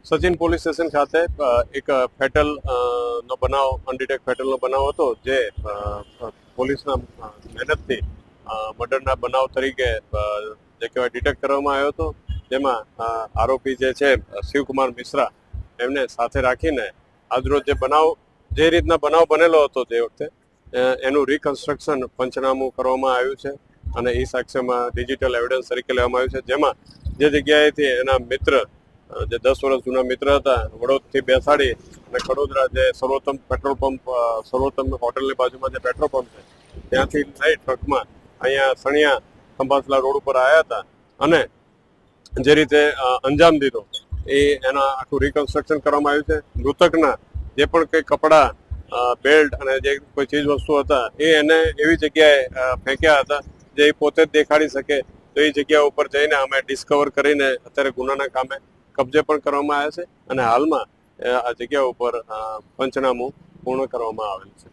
Sachin police station ખાતે એક fatal નો બનાવ, અનડિટેક ફેટલનો બનાવ હતો, જે પોલીસના મહેનતથી મર્ડરના બનાવ તરીકે જે કહેવાય ડિટેક્ટ કરવામાં આવ્યો હતો. જેમાં આરોપી જે છે શિવકુમાર મિશ્રા, એમને સાથે રાખીને આજરોજ જે રીતના બનાવ બનેલો હતો તે વખતે એનું રિકન્સ્ટ્રક્શન પંચનામું કરવામાં આવ્યું છે અને એ સાક્ષ્યમાં ડિજિટલ એવિડન્સ તરીકે લેવામાં આવ્યું છે. જેમાં જે જગ્યાએથી એના મિત્ર, જે 10 વર્ષ જૂના મિત્ર હતા, વડોદથી બેસાડી અને ખડોદરા જે સર્વોત્તમ પેટ્રોલ પંપ, સર્વોત્તમ હોટલની બાજુમાં જે પેટ્રોલ પંપ છે ત્યાંથી લઈ ટ્રકમાં અહીંયા સણિયા ખંભાતલા રોડ ઉપર આવ્યા હતા અને જે રીતે અંજામ દીધો એના આખું રિકન્સ્ટ્રક્શન કરવામાં આવ્યું છે. મૃતકના જે પણ કંઈ કપડાં, બેલ્ટ અને જે કોઈ ચીજ વસ્તુ હતા એને એવી જગ્યાએ ફેંક્યા હતા જે એ પોતે જ દેખાડી શકે. તો એ જગ્યા ઉપર જઈને અમે ડિસ્કવર કરીને અત્યારે ગુનાના કામે કબજે પણ કરવામાં આવ્યા છે અને હાલમાં આ જગ્યા ઉપર પંચનામું પૂર્ણ કરવામાં આવેલ છે.